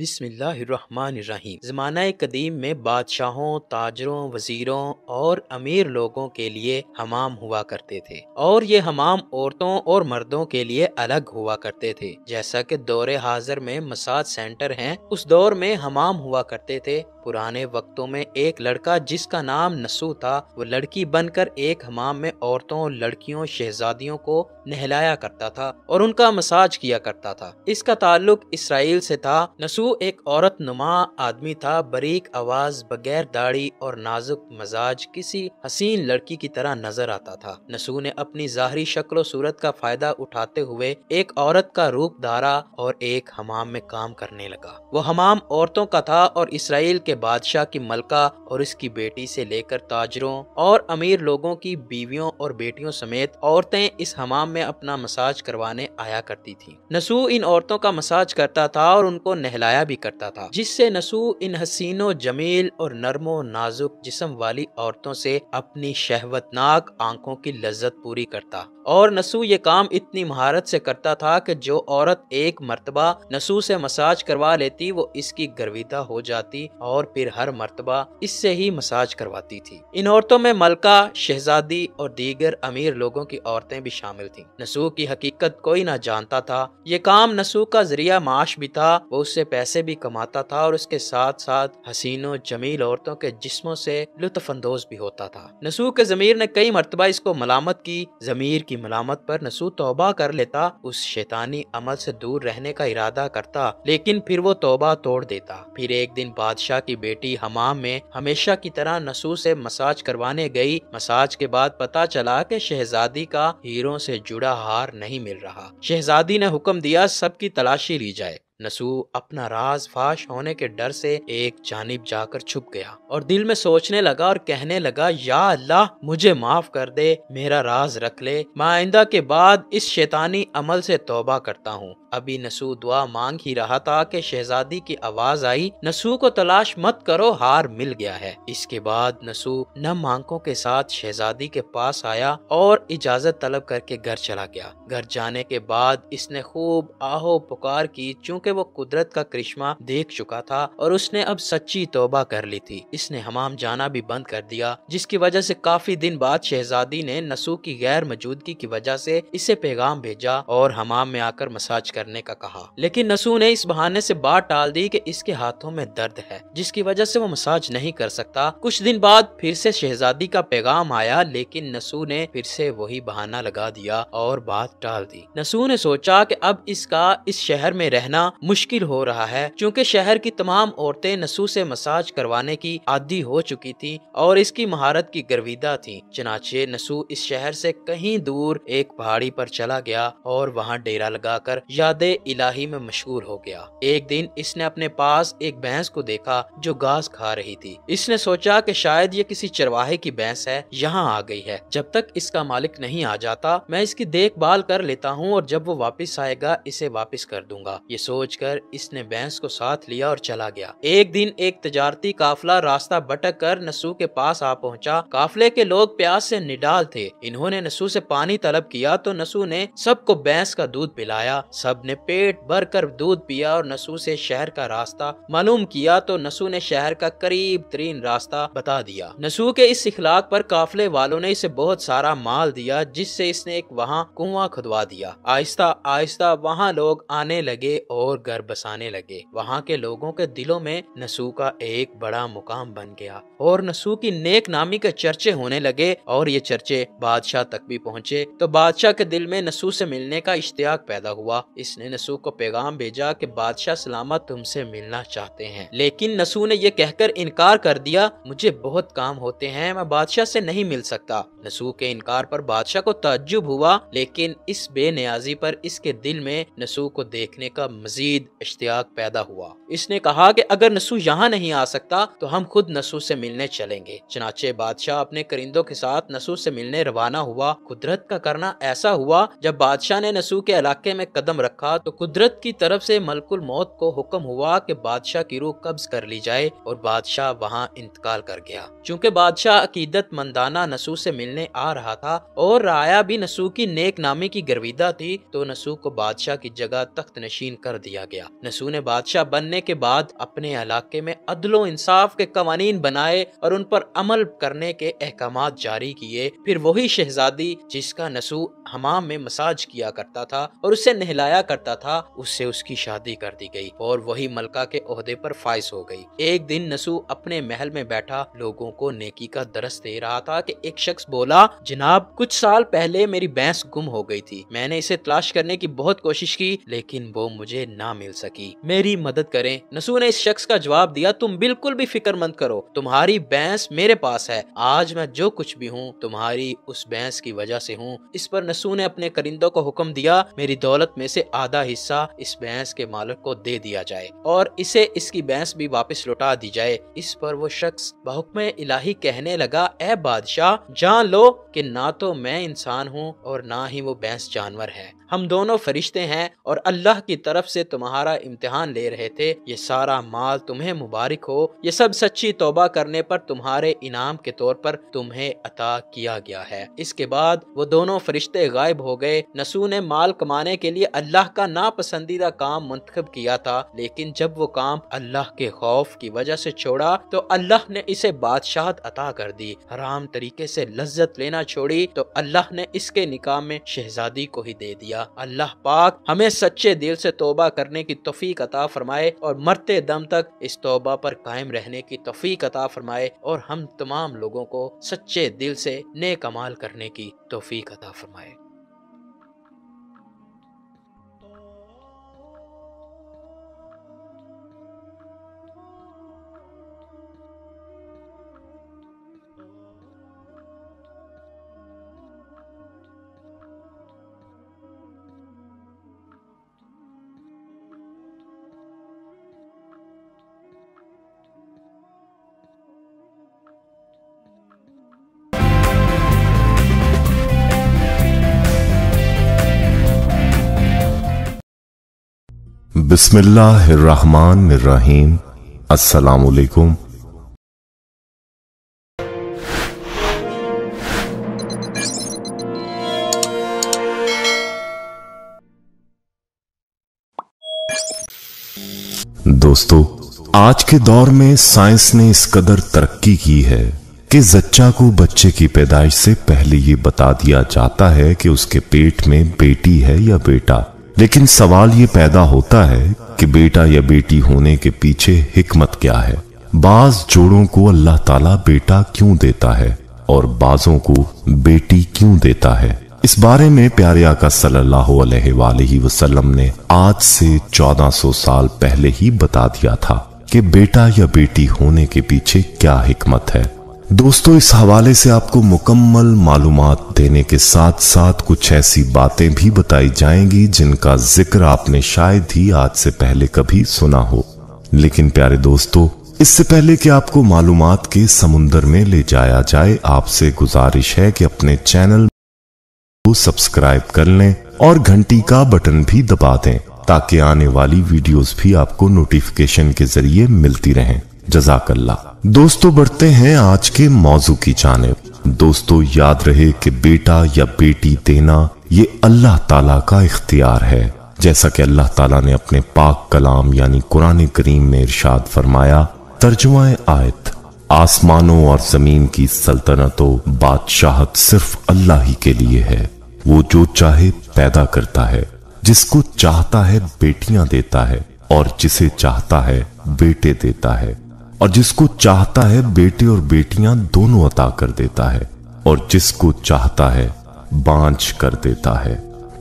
بسم اللہ الرحمن الرحیم۔ زمانہ قدیم میں بادشاہوں، تاجروں، وزیروں اور امیر لوگوں کے لیے حمام ہوا کرتے تھے، اور یہ حمام عورتوں اور مردوں کے لیے الگ ہوا کرتے تھے۔ جیسا کہ دور حاضر میں مساج سینٹر ہیں، اس دور میں حمام ہوا کرتے تھے۔ پرانے وقتوں میں ایک لڑکا جس کا نام نسو تھا، وہ لڑکی بن کر ایک حمام میں عورتوں، لڑکیوں، شہزادیوں کو نہلایا کرتا تھا اور ان کا مساج کیا کرتا تھا۔ اس کا تعلق اسرائیل سے تھا۔ نسو ایک عورت نما آدمی تھا، باریک آواز، بغیر داڑھی اور نازک مزاج، کسی حسین لڑکی کی طرح نظر آتا تھا۔ نسو نے اپنی ظاہری شکل و صورت کا فائدہ اٹھاتے ہوئے ایک عورت کا روپ دھارا اور ایک حمام میں کام کرنے لگا۔ وہ حمام عورتوں کا تھا اور اسرائیل کے بادشاہ کی ملکہ اور اس کی بیٹی سے لے کر تاجروں اور امیر لوگوں کی بیویوں اور بیٹیوں سمیت عورتیں اس حمام میں اپنا مساج کروانے آیا کرتی تھیں۔ نسو ان عورتوں کا مساج کرتا تھا اور ان کو نہلایا بھی کرتا تھا، جس سے نسو ان حسین و جمیل اور نرم و نازک جسم والی عورتوں سے اپنی شہوتناک آنکھوں کی لذت پوری کرتا۔ اور نسو یہ کام اتنی مہارت سے کرتا تھا کہ جو عورت ایک مرتبہ نسو سے مساج کروا لیتی وہ اس کی گرویدہ ہو جاتی اور پھر ہر مرتبہ اس سے ہی مساج کرواتی تھی۔ ان عورتوں میں ملکہ، شہزادی اور دیگر امیر لوگوں کی عورتیں بھی شامل تھیں۔ نسو کی حقیقت کوئی نہ جانتا تھا۔ یہ کام نسو کا ذریعہ معاش بھی تھا، وہ اس سے پیسے بھی کماتا تھا اور اس کے ساتھ ساتھ حسین و جمیل عورتوں کے جسموں سے لطف اندوز بھی ہوتا تھا۔ نسو کے ضمیر نے کئی مرتبہ اس کو ملامت کی۔ ضمیر کی ملامت پر نسو توبہ کر لیتا، اس شیطانی عمل سے دور رہنے کا ارادہ کرتا، لیکن پھر وہ توبہ توڑ دیتا۔ پھر ایک دن بادشاہ کی بیٹی حمام میں ہمیشہ کی طرح نسو سے مساج کروانے گئی۔ مساج کے بعد پتا چلا کہ شہزادی کا ہیروں سے جڑا ہار نہیں مل رہا۔ شہزادی نے حکم دیا سب کی تلاشی لی جائے۔ نسو اپنا راز فاش ہونے کے ڈر سے ایک جانب جا کر چھپ گیا اور دل میں سوچنے لگا اور کہنے لگا، یا اللہ مجھے معاف کر دے، میرا راز رکھ لے، میں آئندہ کے بعد اس شیطانی عمل سے توبہ کرتا ہوں۔ ابھی نسو دعا مانگ ہی رہا تھا کہ شہزادی کی آواز آئی، نسو کو تلاش مت کرو، ہار مل گیا ہے۔ اس کے بعد نسو نم آنکھوں کے ساتھ شہزادی کے پاس آیا اور اجازت طلب کر کے گھر چلا گیا۔ گھر جانے کے بعد اس نے خوب آہو پکار کی، چونکہ وہ قدرت کا کرشمہ دیکھ چکا تھا اور اس نے اب سچی توبہ کر لی تھی۔ اس نے حمام جانا بھی بند کر دیا، جس کی وجہ سے کافی دن بعد شہزادی نے نسو کی غیر موجودگی کی وجہ سے اسے پیغام بھیجا اور حمام میں آ کر مساج کرنے کا کہا، لیکن نسو نے اس بہانے سے بات ٹال دی کہ اس کے ہاتھوں میں درد ہے، جس کی وجہ سے وہ مساج نہیں کر سکتا۔ کچھ دن بعد پھر سے شہزادی کا پیغام آیا، لیکن نسو نے پھر سے وہی بہانہ لگا دیا اور بات ٹال دی۔ نسو نے سوچا کہ اب اس کا اس شہر میں رہنا مشکل ہو رہا ہے، چونکہ شہر کی تمام عورتیں نسو سے مساج کروانے کی عادی ہو چکی تھیں اور اس کی مہارت کی گرویدہ تھیں۔ چنانچہ نسو اس شہر سے کہیں دور ایک پہاڑی پر چلا گیا اور وہاں ڈیرا لگا کر یاد الہی میں مشغول ہو گیا۔ ایک دن اس نے اپنے پاس ایک بھینس کو دیکھا جو گھاس کھا رہی تھی۔ اس نے سوچا کہ شاید یہ کسی چرواہے کی بھینس ہے، یہاں آ گئی ہے، جب تک اس کا مالک نہیں آ جاتا میں اس کی دیکھ بھال کر لیتا ہوں اور جب وہ واپس آئے گا اسے واپس کر دوں گا۔ یہ سوچ کر اس نے بھینس کو ساتھ لیا اور چلا گیا۔ ایک دن ایک تجارتی قافلہ راستہ بھٹک کر نسو کے پاس آ پہنچا۔ قافلے کے لوگ پیاس سے نڈال تھے، انہوں نے نسو سے پانی طلب کیا تو نسو نے سب کو بھینس کا دودھ پلایا۔ سب نے پیٹ بھر کر دودھ پیا اور نسو سے شہر کا راستہ معلوم کیا تو نسو نے شہر کا قریب ترین راستہ بتا دیا۔ نسو کے اس اخلاق پر قافلے والوں نے اسے بہت سارا مال دیا، جس سے اس نے ایک وہاں کنواں کھدوا دیا۔ آہستہ آہستہ وہاں لوگ آنے لگے اور گھر بسانے لگے۔ وہاں کے لوگوں کے دلوں میں نسو کا ایک بڑا مقام بن گیا اور نسو کی نیک نامی کے چرچے ہونے لگے اور یہ چرچے بادشاہ تک بھی پہنچے تو بادشاہ کے دل میں نسو سے ملنے کا اشتیاق پیدا ہوا۔ اس نے نسو کو پیغام بھیجا کہ بادشاہ سلامت تم سے ملنا چاہتے ہیں، لیکن نسو نے یہ کہہ کر انکار کر دیا، مجھے بہت کام ہوتے ہیں، میں بادشاہ سے نہیں مل سکتا۔ نسو کے انکار پر بادشاہ کو تعجب ہوا، لیکن اس بے نیازی پر اس کے دل میں نسو کو دیکھنے کا مزید اشتیاق پیدا ہوا۔ اس نے کہا کہ اگر نسو یہاں نہیں آ سکتا تو ہم خود نسو سے ملنے چلیں گے۔ چنانچہ بادشاہ اپنے کرندوں کے ساتھ نسو سے ملنے روانہ ہوا۔ قدرت کا کرنا ایسا ہوا، جب بادشاہ نے نسو کے علاقے میں قدم رکھا تو قدرت کی طرف سے ملک الموت کو حکم ہوا کہ بادشاہ کی روح قبض کر لی جائے اور بادشاہ وہاں انتقال کر گیا۔ چونکہ بادشاہ عقیدت مندانہ نسو سے ملنے آ رہا تھا اور رعایا بھی نسو کی نیک نامی کی گرویدہ تھی تو نسو کو بادشاہ کی جگہ تخت نشین کر دیا دیا گیا۔ نسو نے بادشاہ بننے کے بعد اپنے علاقے میں عدل و انصاف کے قوانین بنائے اور ان پر عمل کرنے کے احکامات جاری کیے۔ پھر وہی شہزادی جس کا نسو حمام میں مساج کیا کرتا تھا اور اسے نہلایا کرتا تھا، اس سے اس کی شادی کر دی گئی اور وہی ملکہ کے عہدے پر فائز ہو گئی۔ ایک دن نسو اپنے محل میں بیٹھا لوگوں کو نیکی کا درس دے رہا تھا کہ ایک شخص بولا، جناب کچھ سال پہلے میری بھینس گم ہو گئی تھی، میں نے اسے تلاش کرنے کی بہت کوشش کی لیکن وہ مجھے نہ مل سکی، میری مدد کریں۔ نسو نے اس شخص کا جواب دیا، تم بالکل بھی فکر مند کرو، تمہاری بھینس میرے پاس ہے، آج میں جو کچھ بھی ہوں تمہاری اس بھینس کی وجہ سے ہوں۔ اس پر نسو نے اپنے کرندوں کو حکم دیا، میری دولت میں سے آدھا حصہ اس بھینس کے مالک کو دے دیا جائے اور اسے اس کی بھینس بھی واپس لوٹا دی جائے۔ اس پر وہ شخص بحکم الہی کہنے لگا، اے بادشاہ جان لو کہ نہ تو میں انسان ہوں اور نہ ہی وہ بھینس جانور ہے، ہم دونوں فرشتے ہیں اور اللہ کی طرف سے تمہارا امتحان لے رہے تھے، یہ سارا مال تمہیں مبارک ہو، یہ سب سچی توبہ کرنے پر تمہارے انعام کے طور پر تمہیں عطا کیا گیا ہے۔ اس کے بعد وہ دونوں فرشتے غائب ہو گئے۔ نسو نے مال کمانے کے لیے اللہ کا ناپسندیدہ کام منتخب کیا تھا، لیکن جب وہ کام اللہ کے خوف کی وجہ سے چھوڑا تو اللہ نے اسے بادشاہت عطا کر دی۔ حرام طریقے سے لذت لینا چھوڑی تو اللہ نے اس کے نکاح میں شہزادی کو ہی دے دیا۔ اللہ پاک ہمیں سچے دل سے توبہ کرنے کی توفیق عطا فرمائے اور مرتے دم تک اس توبہ پر قائم رہنے کی توفیق عطا فرمائے اور ہم تمام لوگوں کو سچے دل سے نیک اعمال کرنے کی توفیق عطا فرمائے۔ بسم اللہ الرحمن الرحیم۔ السلام علیکم۔ دوستو، آج کے دور میں سائنس نے اس قدر ترقی کی ہے کہ زچہ کو بچے کی پیدائش سے پہلے یہ بتا دیا جاتا ہے کہ اس کے پیٹ میں بیٹی ہے یا بیٹا۔ لیکن سوال یہ پیدا ہوتا ہے کہ بیٹا یا بیٹی ہونے کے پیچھے حکمت کیا ہے؟ بعض جوڑوں کو اللہ تعالیٰ بیٹا کیوں دیتا ہے اور بعضوں کو بیٹی کیوں دیتا ہے؟ اس بارے میں پیارے آقا صلی اللہ علیہ وآلہ وسلم نے آج سے 1400 سال پہلے ہی بتا دیا تھا کہ بیٹا یا بیٹی ہونے کے پیچھے کیا حکمت ہے۔ دوستو، اس حوالے سے آپ کو مکمل معلومات دینے کے ساتھ ساتھ کچھ ایسی باتیں بھی بتائی جائیں گی جن کا ذکر آپ نے شاید ہی آج سے پہلے کبھی سنا ہو۔ لیکن پیارے دوستو، اس سے پہلے کہ آپ کو معلومات کے سمندر میں لے جایا جائے، آپ سے گزارش ہے کہ اپنے چینل کو سبسکرائب کر لیں اور گھنٹی کا بٹن بھی دبا دیں تاکہ آنے والی ویڈیوز بھی آپ کو نوٹیفیکیشن کے ذریعے ملتی رہیں۔ جزاک اللہ۔ دوستو، بڑھتے ہیں آج کے موضوع کی جانب۔ دوستو، یاد رہے کہ بیٹا یا بیٹی دینا یہ اللہ تعالیٰ کا اختیار ہے، جیسا کہ اللہ تعالیٰ نے اپنے پاک کلام یعنی قرآن کریم میں ارشاد فرمایا۔ ترجمہ آیت: آسمانوں اور زمین کی سلطنت و بادشاہت صرف اللہ ہی کے لیے ہے، وہ جو چاہے پیدا کرتا ہے، جس کو چاہتا ہے بیٹیاں دیتا ہے اور جسے چاہتا ہے بیٹے دیتا ہے، اور جس کو چاہتا ہے بیٹے اور بیٹیاں دونوں عطا کر دیتا ہے، اور جس کو چاہتا ہے بانجھ کر دیتا ہے۔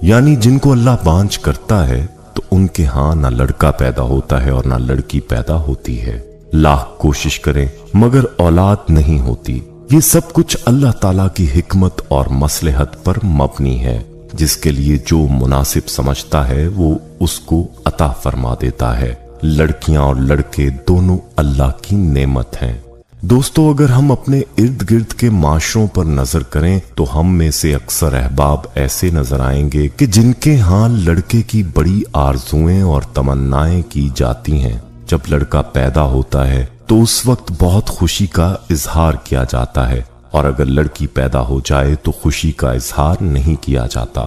یعنی جن کو اللہ بانجھ کرتا ہے تو ان کے ہاں نہ لڑکا پیدا ہوتا ہے اور نہ لڑکی پیدا ہوتی ہے۔ لاکھ کوشش کریں مگر اولاد نہیں ہوتی۔ یہ سب کچھ اللہ تعالیٰ کی حکمت اور مصلحت پر مبنی ہے، جس کے لیے جو مناسب سمجھتا ہے وہ اس کو عطا فرما دیتا ہے۔ لڑکیاں اور لڑکے دونوں اللہ کی نعمت ہیں۔ دوستو، اگر ہم اپنے ارد گرد کے معاشروں پر نظر کریں تو ہم میں سے اکثر احباب ایسے نظر آئیں گے کہ جن کے ہاں لڑکے کی بڑی آرزویں اور تمنائیں کی جاتی ہیں۔ جب لڑکا پیدا ہوتا ہے تو اس وقت بہت خوشی کا اظہار کیا جاتا ہے، اور اگر لڑکی پیدا ہو جائے تو خوشی کا اظہار نہیں کیا جاتا۔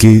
کہ